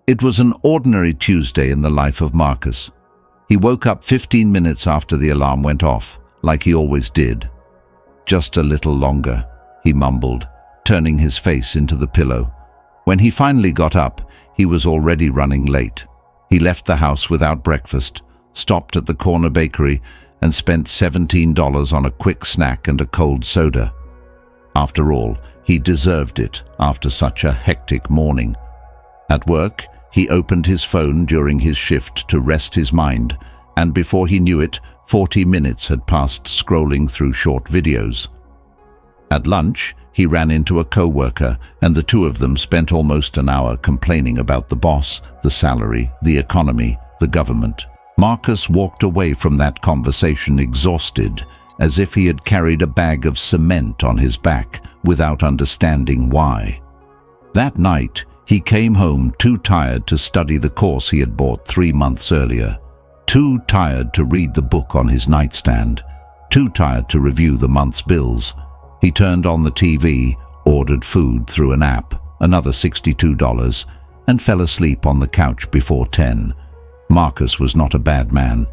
It was an ordinary Tuesday in the life of Marcus. He woke up 15 minutes after the alarm went off, like he always did. "Just a little longer," he mumbled, turning his face into the pillow. When he finally got up, he was already running late. He left the house without breakfast, stopped at the corner bakery, and spent $17 on a quick snack and a cold soda. After all, he deserved it after such a hectic morning. At work, he opened his phone during his shift to rest his mind, and before he knew it, 40 minutes had passed scrolling through short videos. At lunch, he ran into a co-worker, and the two of them spent almost an hour complaining about the boss, the salary, the economy, the government. Marcus walked away from that conversation exhausted, as if he had carried a bag of cement on his back without understanding why. That night, he came home too tired to study the course he had bought 3 months earlier, too tired to read the book on his nightstand, too tired to review the month's bills. He turned on the TV, ordered food through an app, another $62, and fell asleep on the couch before 10. Marcus was not a bad man.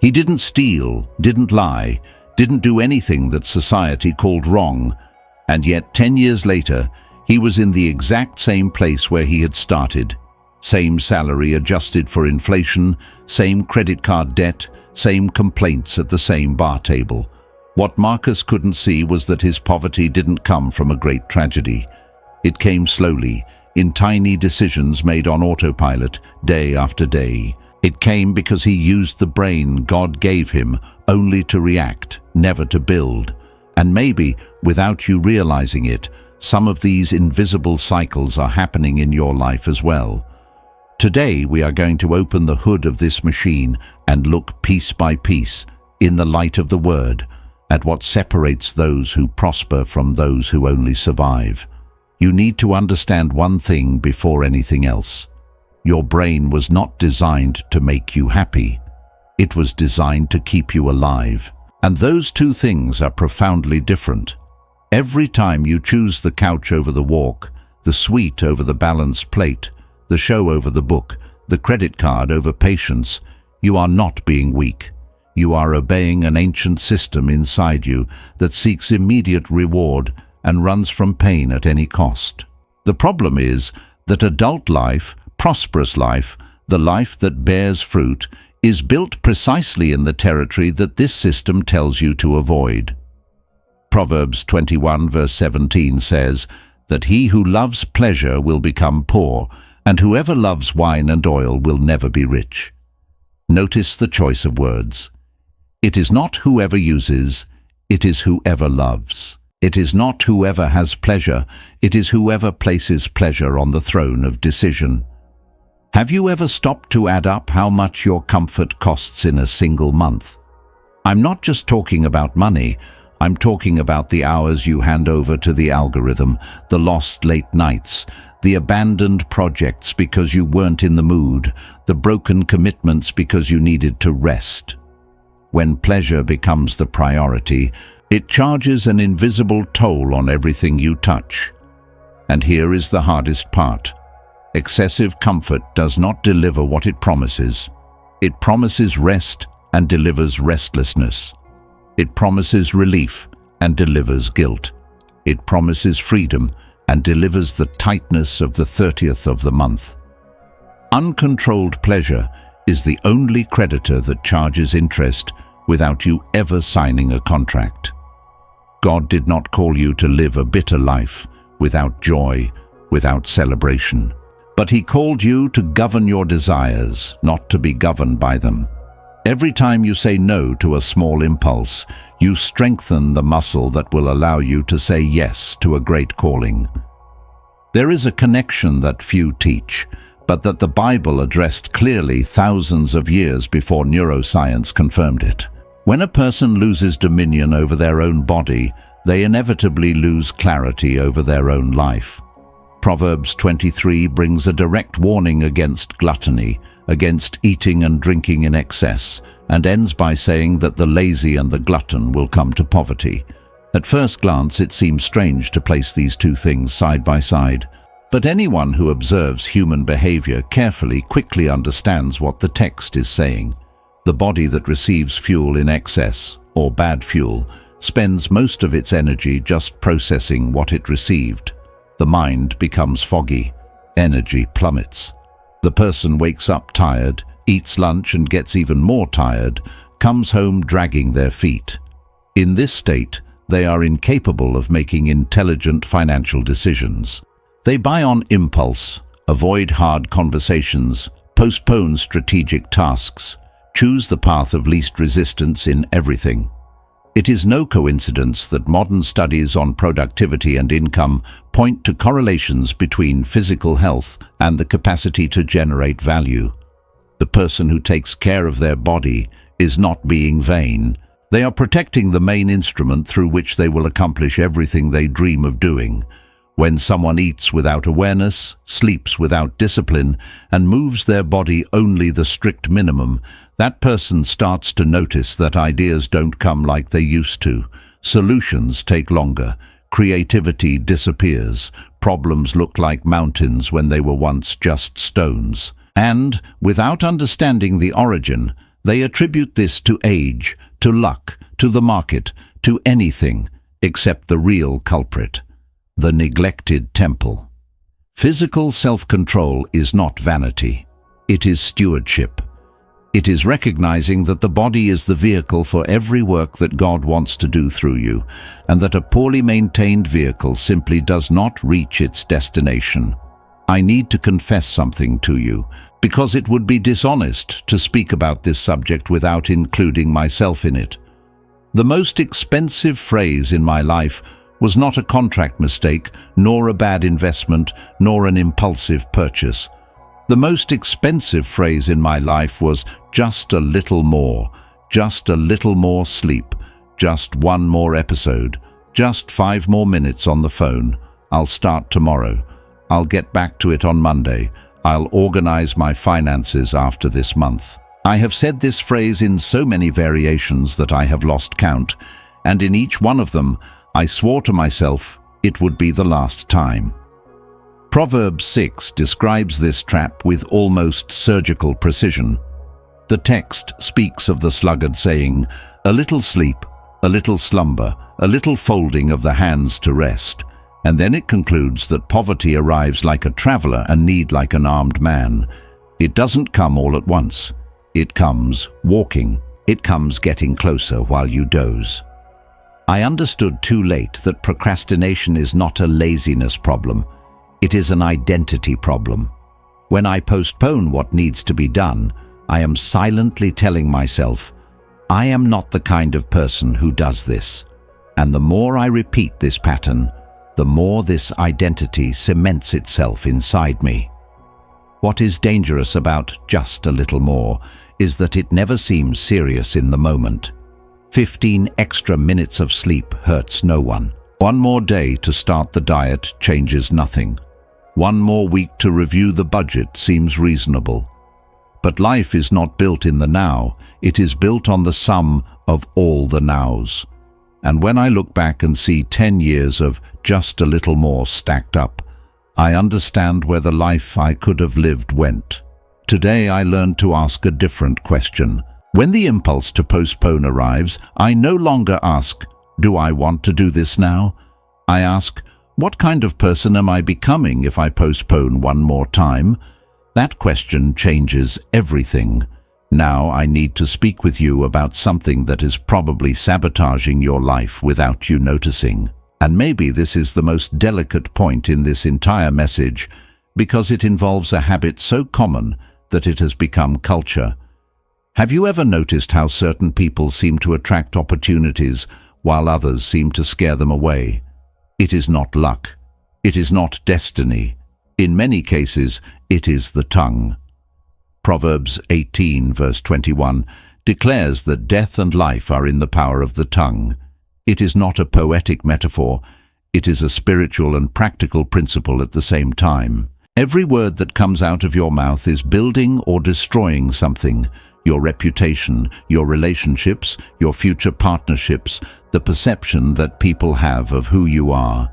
He didn't steal, didn't lie, didn't do anything that society called wrong, and yet 10 years later, he was in the exact same place where he had started. Same salary adjusted for inflation, same credit card debt, same complaints at the same bar table. What Marcus couldn't see was that his poverty didn't come from a great tragedy. It came slowly, in tiny decisions made on autopilot, day after day. It came because he used the brain God gave him only to react, never to build. And maybe, without you realizing it, some of these invisible cycles are happening in your life as well. Today we are going to open the hood of this machine and look piece by piece, in the light of the Word, at what separates those who prosper from those who only survive. You need to understand one thing before anything else. Your brain was not designed to make you happy. It was designed to keep you alive. And those two things are profoundly different. Every time you choose the couch over the walk, the sweet over the balanced plate, the show over the book, the credit card over patience, you are not being weak. You are obeying an ancient system inside you that seeks immediate reward and runs from pain at any cost. The problem is that adult life, prosperous life, the life that bears fruit, is built precisely in the territory that this system tells you to avoid. Proverbs 21 verse 17 says that he who loves pleasure will become poor, and whoever loves wine and oil will never be rich. Notice the choice of words. It is not whoever uses, it is whoever loves. It is not whoever has pleasure, it is whoever places pleasure on the throne of decision. Have you ever stopped to add up how much your comfort costs in a single month? I'm not just talking about money, I'm talking about the hours you hand over to the algorithm, the lost late nights, the abandoned projects because you weren't in the mood, the broken commitments because you needed to rest. When pleasure becomes the priority, it charges an invisible toll on everything you touch. And here is the hardest part. Excessive comfort does not deliver what it promises. It promises rest and delivers restlessness. It promises relief and delivers guilt. It promises freedom and delivers the tightness of the 30th of the month. Uncontrolled pleasure is the only creditor that charges interest without you ever signing a contract. God did not call you to live a bitter life, without joy, without celebration. But He called you to govern your desires, not to be governed by them. Every time you say no to a small impulse, you strengthen the muscle that will allow you to say yes to a great calling. There is a connection that few teach, but that the Bible addressed clearly thousands of years before neuroscience confirmed it. When a person loses dominion over their own body, they inevitably lose clarity over their own life. Proverbs 23 brings a direct warning against gluttony, against eating and drinking in excess, and ends by saying that the lazy and the glutton will come to poverty. At first glance, it seems strange to place these two things side by side. But anyone who observes human behavior carefully quickly understands what the text is saying. The body that receives fuel in excess, or bad fuel, spends most of its energy just processing what it received. The mind becomes foggy. Energy plummets. The person wakes up tired, eats lunch and gets even more tired, comes home dragging their feet. In this state, they are incapable of making intelligent financial decisions. They buy on impulse, avoid hard conversations, postpone strategic tasks, choose the path of least resistance in everything. It is no coincidence that modern studies on productivity and income point to correlations between physical health and the capacity to generate value. The person who takes care of their body is not being vain. They are protecting the main instrument through which they will accomplish everything they dream of doing. When someone eats without awareness, sleeps without discipline, and moves their body only the strict minimum, that person starts to notice that ideas don't come like they used to. Solutions take longer. Creativity disappears. Problems look like mountains when they were once just stones. And, without understanding the origin, they attribute this to age, to luck, to the market, to anything except the real culprit. The neglected temple. Physical self-control is not vanity. It is stewardship. It is recognizing that the body is the vehicle for every work that God wants to do through you, and that a poorly maintained vehicle simply does not reach its destination. I need to confess something to you, because it would be dishonest to speak about this subject without including myself in it. The most expensive phrase in my life was not a contract mistake, nor a bad investment, nor an impulsive purchase. The most expensive phrase in my life was just a little more, just a little more sleep, just one more episode, just 5 more minutes on the phone. I'll start tomorrow. I'll get back to it on Monday. I'll organize my finances after this month. I have said this phrase in so many variations that I have lost count, and in each one of them, I swore to myself it would be the last time. Proverbs 6 describes this trap with almost surgical precision. The text speaks of the sluggard saying, "A little sleep, a little slumber, a little folding of the hands to rest," and then it concludes that poverty arrives like a traveler and need like an armed man. It doesn't come all at once. It comes walking. It comes getting closer while you doze. I understood too late that procrastination is not a laziness problem. It is an identity problem. When I postpone what needs to be done, I am silently telling myself, I am not the kind of person who does this. And the more I repeat this pattern, the more this identity cements itself inside me. What is dangerous about just a little more is that it never seems serious in the moment. 15 extra minutes of sleep hurts no one. One more day to start the diet changes nothing. One more week to review the budget seems reasonable. But life is not built in the now, it is built on the sum of all the nows. And when I look back and see 10 years of just a little more stacked up, I understand where the life I could have lived went. Today I learned to ask a different question. When the impulse to postpone arrives, I no longer ask, do I want to do this now? I ask, what kind of person am I becoming if I postpone one more time? That question changes everything. Now I need to speak with you about something that is probably sabotaging your life without you noticing. And maybe this is the most delicate point in this entire message, because it involves a habit so common that it has become culture. Have you ever noticed how certain people seem to attract opportunities while others seem to scare them away? It is not luck. It is not destiny. In many cases, it is the tongue. Proverbs 18, verse 21, declares that death and life are in the power of the tongue. It is not a poetic metaphor. It is a spiritual and practical principle at the same time. Every word that comes out of your mouth is building or destroying something. Your reputation, your relationships, your future partnerships, the perception that people have of who you are.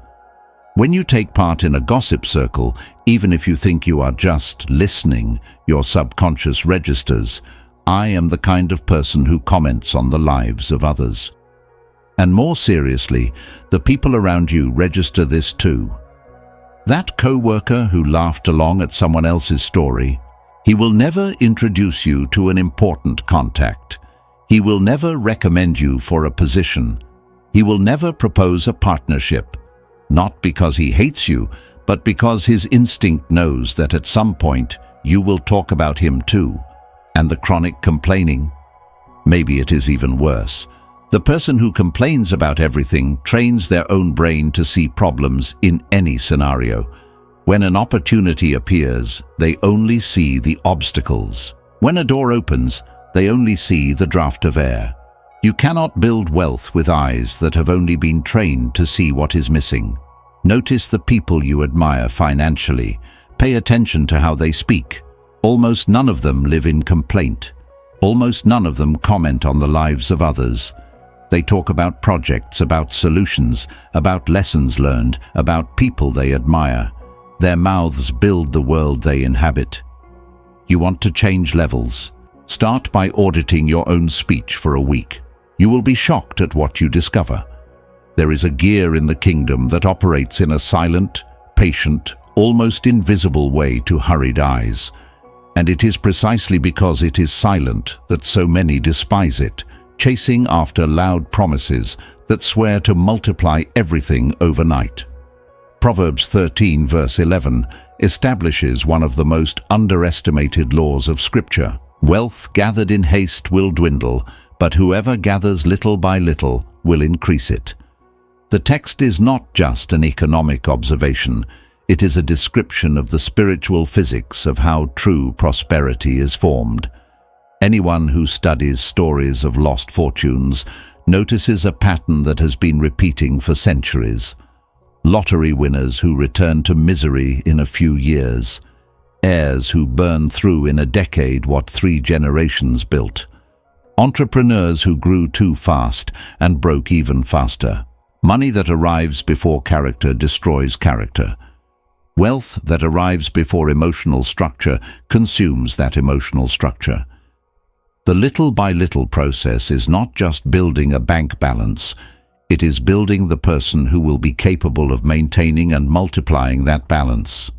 When you take part in a gossip circle, even if you think you are just listening, your subconscious registers, "I am the kind of person who comments on the lives of others." And more seriously, the people around you register this too. That co-worker who laughed along at someone else's story, he will never introduce you to an important contact. He will never recommend you for a position. He will never propose a partnership, not because he hates you, but because his instinct knows that at some point you will talk about him too. And the chronic complaining? Maybe it is even worse. The person who complains about everything trains their own brain to see problems in any scenario. When an opportunity appears, they only see the obstacles. When a door opens, they only see the draft of air. You cannot build wealth with eyes that have only been trained to see what is missing. Notice the people you admire financially. Pay attention to how they speak. Almost none of them live in complaint. Almost none of them comment on the lives of others. They talk about projects, about solutions, about lessons learned, about people they admire. Their mouths build the world they inhabit. You want to change levels? Start by auditing your own speech for a week. You will be shocked at what you discover. There is a gear in the kingdom that operates in a silent, patient, almost invisible way to hurried eyes. And it is precisely because it is silent that so many despise it, chasing after loud promises that swear to multiply everything overnight. Proverbs 13 verse 11 establishes one of the most underestimated laws of Scripture. Wealth gathered in haste will dwindle, but whoever gathers little by little will increase it. The text is not just an economic observation. It is a description of the spiritual physics of how true prosperity is formed. Anyone who studies stories of lost fortunes notices a pattern that has been repeating for centuries. Lottery winners who return to misery in a few years. Heirs who burn through in a decade what 3 generations built. Entrepreneurs who grew too fast and broke even faster. Money that arrives before character destroys character. Wealth that arrives before emotional structure consumes that emotional structure. The little by little process is not just building a bank balance, it is building the person who will be capable of maintaining and multiplying that balance.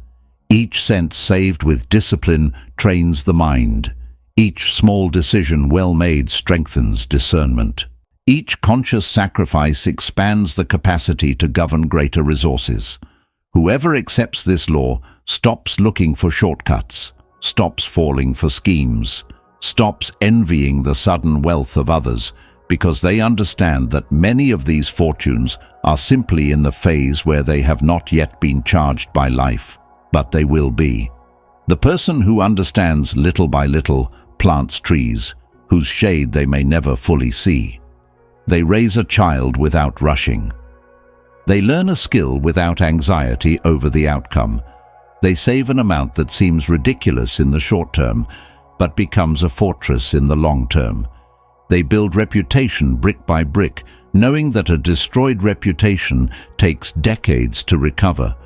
Each cent saved with discipline trains the mind. Each small decision well made strengthens discernment. Each conscious sacrifice expands the capacity to govern greater resources. Whoever accepts this law stops looking for shortcuts, stops falling for schemes, stops envying the sudden wealth of others, because they understand that many of these fortunes are simply in the phase where they have not yet been charged by life, but they will be. The person who understands little by little plants trees, whose shade they may never fully see. They raise a child without rushing. They learn a skill without anxiety over the outcome. They save an amount that seems ridiculous in the short term, but becomes a fortress in the long term. They build reputation brick by brick, knowing that a destroyed reputation takes decades to recover.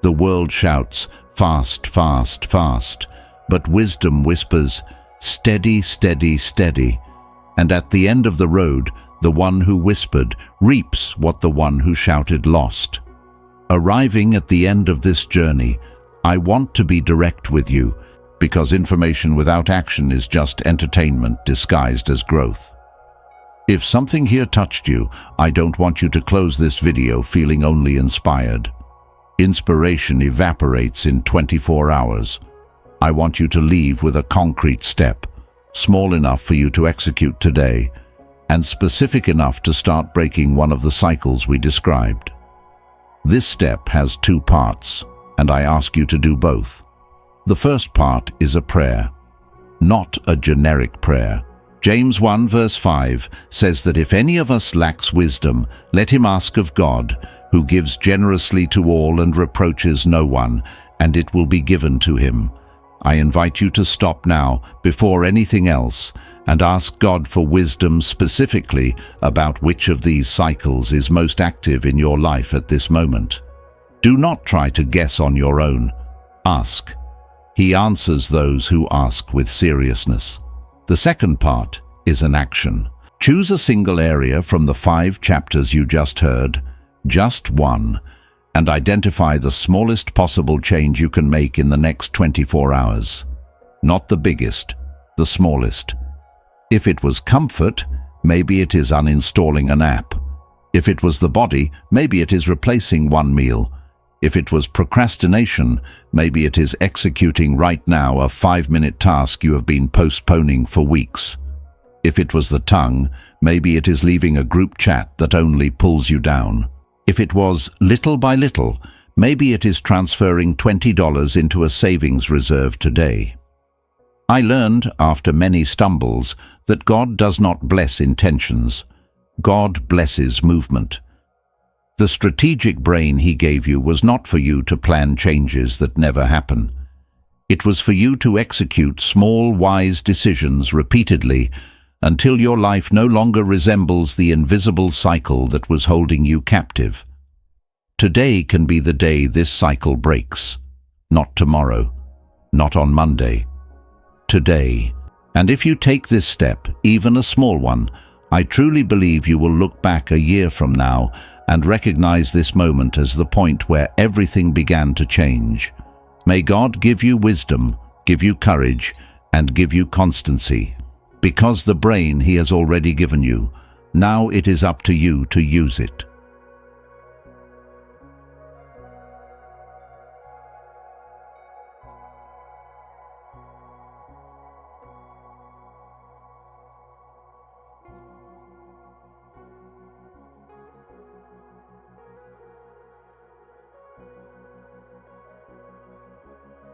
The world shouts, "Fast, fast, fast," but wisdom whispers, "Steady, steady, steady." And at the end of the road, the one who whispered reaps what the one who shouted lost. Arriving at the end of this journey, I want to be direct with you, because information without action is just entertainment disguised as growth. If something here touched you, I don't want you to close this video feeling only inspired. Inspiration evaporates in 24 hours. I want you to leave with a concrete step, small enough for you to execute today, and specific enough to start breaking one of the cycles we described. This step has 2 parts, and I ask you to do both. The first part is a prayer, not a generic prayer. James 1 verse 5 says that if any of us lacks wisdom, let him ask of God, who gives generously to all and reproaches no one, and it will be given to him. I invite you to stop now, before anything else, and ask God for wisdom specifically about which of these cycles is most active in your life at this moment. Do not try to guess on your own. Ask. He answers those who ask with seriousness. The second part is an action. Choose a single area from the 5 chapters you just heard, just one, and identify the smallest possible change you can make in the next 24 hours. Not the biggest, the smallest. If it was comfort, maybe it is uninstalling an app. If it was the body, maybe it is replacing one meal. If it was procrastination, maybe it is executing right now a 5-minute task you have been postponing for weeks. If it was the tongue, maybe it is leaving a group chat that only pulls you down. If it was little by little, maybe it is transferring $20 into a savings reserve today. I learned, after many stumbles, that God does not bless intentions. God blesses movement. The strategic brain He gave you was not for you to plan changes that never happen. It was for you to execute small, wise decisions repeatedly until your life no longer resembles the invisible cycle that was holding you captive. Today can be the day this cycle breaks. Not tomorrow. Not on Monday. Today. And if you take this step, even a small one, I truly believe you will look back a year from now and recognize this moment as the point where everything began to change. May God give you wisdom, give you courage, and give you constancy. Because the brain He has already given you, now it is up to you to use it.